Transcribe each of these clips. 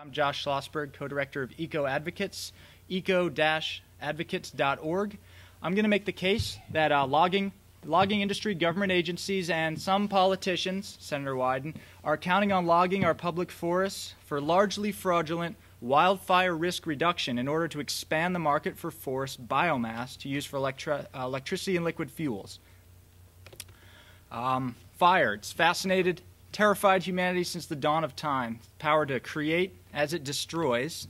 I'm Josh Schlossberg, co-director of Eco Advocates, eco-advocates.org. I'm going to make the case that the logging industry, government agencies, and some politicians, Senator Wyden, are counting on logging our public forests for largely fraudulent wildfire risk reduction in order to expand the market for forest biomass to use for electricity and liquid fuels. Fire. It's fascinated, terrified humanity since the dawn of time. Power to create as it destroys.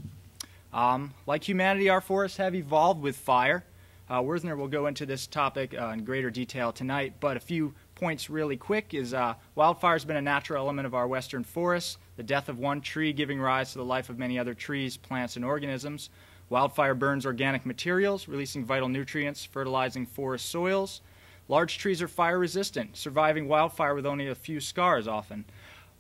Like humanity, our forests have evolved with fire. Werthner will go into this topic in greater detail tonight, but a few points really quick is wildfire has been a natural element of our western forests, the death of one tree giving rise to the life of many other trees, plants, and organisms. Wildfire burns organic materials, releasing vital nutrients, fertilizing forest soils. Large trees are fire resistant, surviving wildfire with only a few scars often.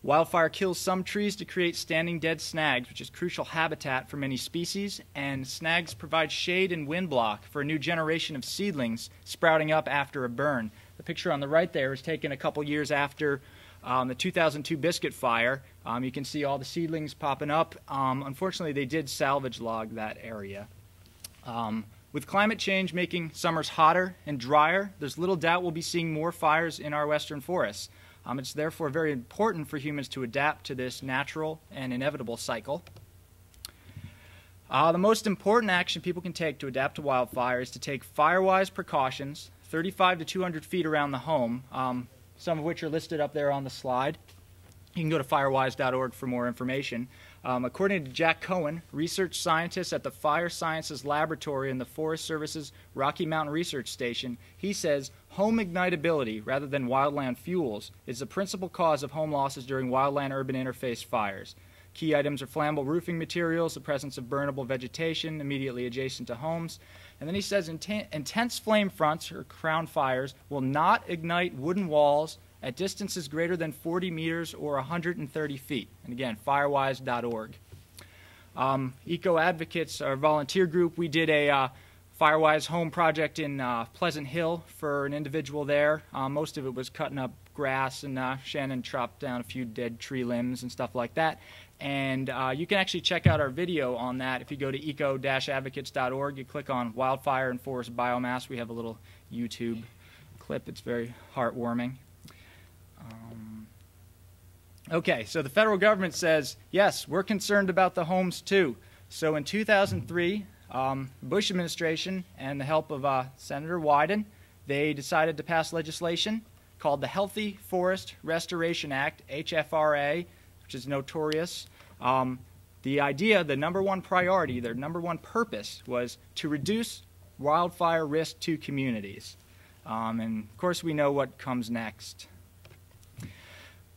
Wildfire kills some trees to create standing dead snags, which is crucial habitat for many species, and snags provide shade and wind block for a new generation of seedlings sprouting up after a burn. The picture on the right there is taken a couple years after the 2002 Biscuit Fire. You can see all the seedlings popping up. Unfortunately, they did salvage log that area. With climate change making summers hotter and drier, there's little doubt we'll be seeing more fires in our western forests. It's therefore very important for humans to adapt to this natural and inevitable cycle. The most important action people can take to adapt to wildfire is to take fire-wise precautions 35 to 200 feet around the home, some of which are listed up there on the slide. You can go to firewise.org for more information. According to Jack Cohen, research scientist at the Fire Sciences Laboratory in the Forest Service's Rocky Mountain Research Station, he says home ignitability rather than wildland fuels is the principal cause of home losses during wildland-urban interface fires. Key items are flammable roofing materials, the presence of burnable vegetation immediately adjacent to homes. And then he says intense flame fronts, or crown fires, will not ignite wooden walls at distances greater than 40 meters or 130 feet. And again, firewise.org. Eco Advocates, our volunteer group, we did a Firewise home project in Pleasant Hill for an individual there. Most of it was cutting up grass, and Shannon chopped down a few dead tree limbs and stuff like that. And you can actually check out our video on that if you go to eco-advocates.org. You click on wildfire and forest biomass. We have a little YouTube clip. It's very heartwarming. Okay, so the federal government says, yes, we're concerned about the homes too. So in 2003, the Bush administration and the help of Senator Wyden, they decided to pass legislation called the Healthy Forest Restoration Act, HFRA, which is notorious. The idea, the number one priority, their number one purpose was to reduce wildfire risk to communities. And of course we know what comes next.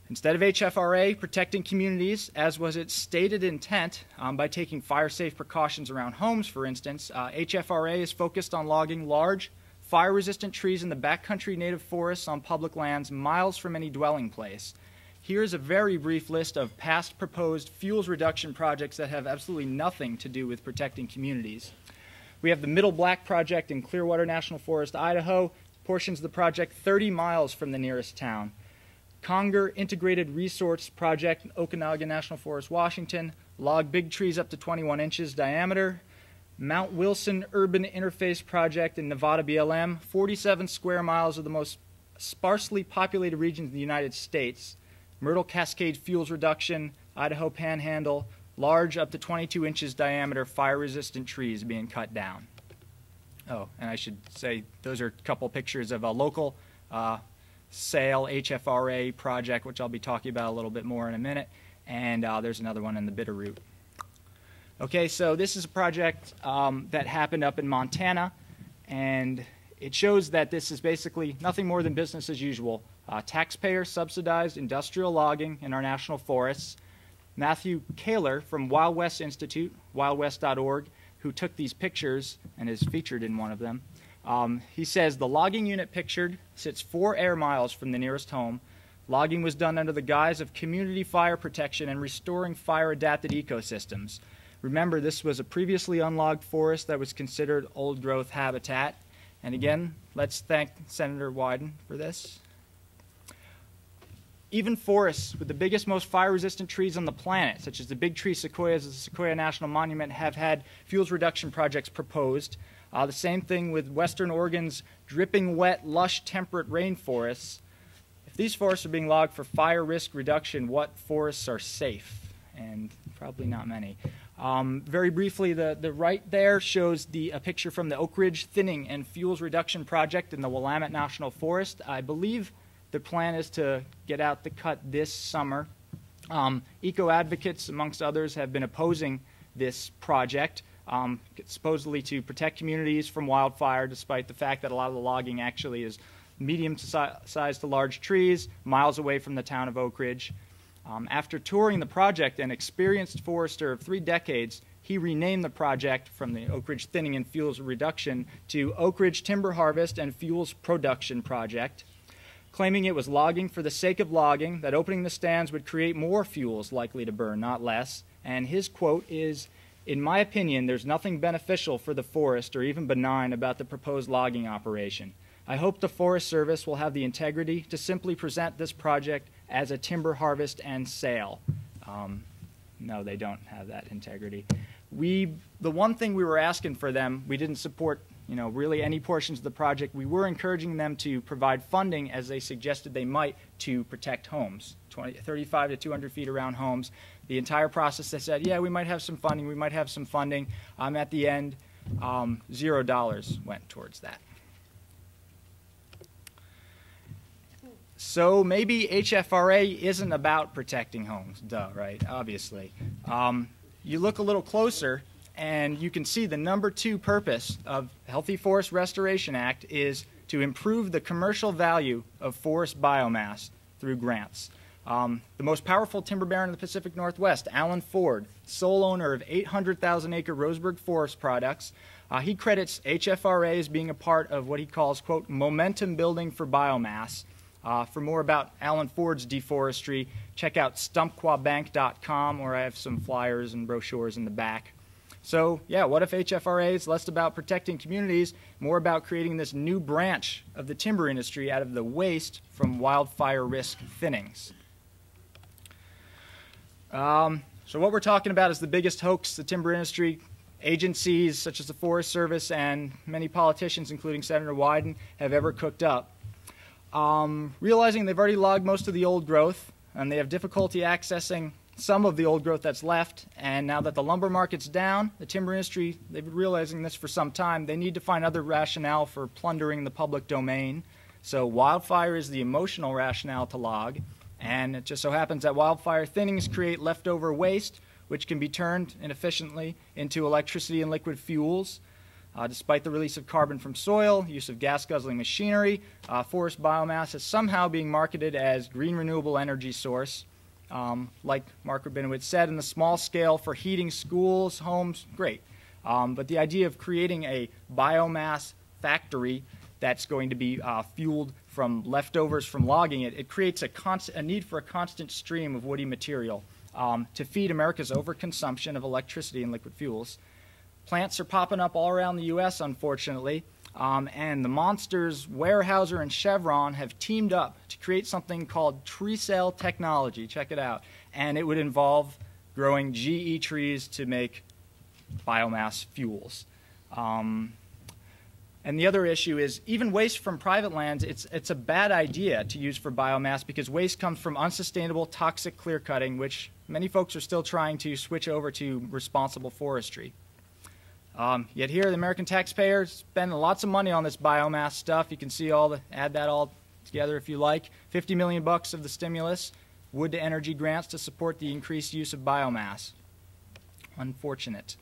Instead of HFRA protecting communities, as was its stated intent, by taking fire-safe precautions around homes, for instance, HFRA is focused on logging large, fire-resistant trees in the backcountry native forests on public lands miles from any dwelling place. Here's a very brief list of past proposed fuels reduction projects that have absolutely nothing to do with protecting communities. We have the Middle Black Project in Clearwater National Forest, Idaho, portions of the project 30 miles from the nearest town. Conger Integrated Resource Project in Okanagan National Forest, Washington, log big trees up to 21 inches diameter. Mount Wilson Urban Interface Project in Nevada BLM, 47 square miles of the most sparsely populated regions in the United States. Myrtle Cascade Fuels Reduction, Idaho Panhandle, large up to 22 inches diameter fire-resistant trees being cut down. Oh, and I should say those are a couple pictures of a local Sale HFRA project, which I'll be talking about a little bit more in a minute, and there's another one in the Bitterroot. Okay, so this is a project that happened up in Montana, and it shows that this is basically nothing more than business as usual. Taxpayer-subsidized industrial logging in our national forests. Matthew Kaler from Wild West Institute, wildwest.org, who took these pictures and is featured in one of them. He says the logging unit pictured sits 4 air miles from the nearest home. Logging was done under the guise of community fire protection and restoring fire-adapted ecosystems. Remember, this was a previously unlogged forest that was considered old-growth habitat. And again, let's thank Senator Wyden for this. Even forests with the biggest, most fire-resistant trees on the planet, such as the big tree sequoias of the Sequoia National Monument, have had fuels reduction projects proposed. The same thing with Western Oregon's dripping wet, lush, temperate rainforests. If these forests are being logged for fire risk reduction, what forests are safe? And probably not many. Very briefly, the right there shows a picture from the Oak Ridge Thinning and Fuels Reduction Project in the Willamette National Forest. I believe the plan is to get out the cut this summer. Eco-advocates, amongst others, have been opposing this project, supposedly to protect communities from wildfire, despite the fact that a lot of the logging actually is medium-sized to large trees, miles away from the town of Oak Ridge. After touring the project, an experienced forester of 3 decades, he renamed the project from the Oak Ridge Thinning and Fuels Reduction to Oak Ridge Timber Harvest and Fuels Production Project, claiming it was logging for the sake of logging, that opening the stands would create more fuels likely to burn, not less. And his quote is, "In my opinion, there's nothing beneficial for the forest or even benign about the proposed logging operation. I hope the Forest Service will have the integrity to simply present this project as a timber harvest and sale." No, they don't have that integrity. The one thing we were asking for them, we didn't support really any portions of the project. We were encouraging them to provide funding, as they suggested they might, to protect homes, 35 to 200 feet around homes. The entire process, they said, yeah, we might have some funding, we might have some funding. At the end, $0 went towards that. So maybe HFRA isn't about protecting homes, duh, right? Obviously. You look a little closer, and you can see the number 2 purpose of Healthy Forest Restoration Act is to improve the commercial value of forest biomass through grants. The most powerful timber baron in the Pacific Northwest, Alan Ford, sole owner of 800,000-acre Roseburg Forest Products, he credits HFRA as being a part of what he calls, quote, momentum building for biomass. For more about Alan Ford's deforestry, check out stumpquabank.com, where I have some flyers and brochures in the back. So, yeah, what if HFRA is less about protecting communities, more about creating this new branch of the timber industry out of the waste from wildfire risk thinnings? So what we're talking about is the biggest hoax the timber industry, agencies such as the Forest Service, and many politicians, including Senator Wyden, have ever cooked up. Realizing they've already logged most of the old growth, and they have difficulty accessing some of the old growth that's left, and now that the lumber market's down, the timber industry, they've been realizing this for some time, they need to find other rationale for plundering the public domain. So wildfire is the emotional rationale to log, and it just so happens that wildfire thinnings create leftover waste, which can be turned inefficiently into electricity and liquid fuels. Despite the release of carbon from soil, use of gas-guzzling machinery, forest biomass is somehow being marketed as green renewable energy source. Like Mark Rabinowitz said, in the small scale for heating schools, homes, great. But the idea of creating a biomass factory that's going to be fueled from leftovers from logging it creates a need for a constant stream of woody material to feed America's overconsumption of electricity and liquid fuels. Plants are popping up all around the U.S., unfortunately, and the monsters Weyerhaeuser and Chevron have teamed up to create something called tree cell technology. Check it out. And it would involve growing GE trees to make biomass fuels. And the other issue is even waste from private lands, it's a bad idea to use for biomass because waste comes from unsustainable toxic clear cutting, which many folks are still trying to switch over to responsible forestry. Yet here, the American taxpayer spending lots of money on this biomass stuff. You can see add that all together if you like. $50 million of the stimulus, wood to energy grants to support the increased use of biomass. Unfortunate.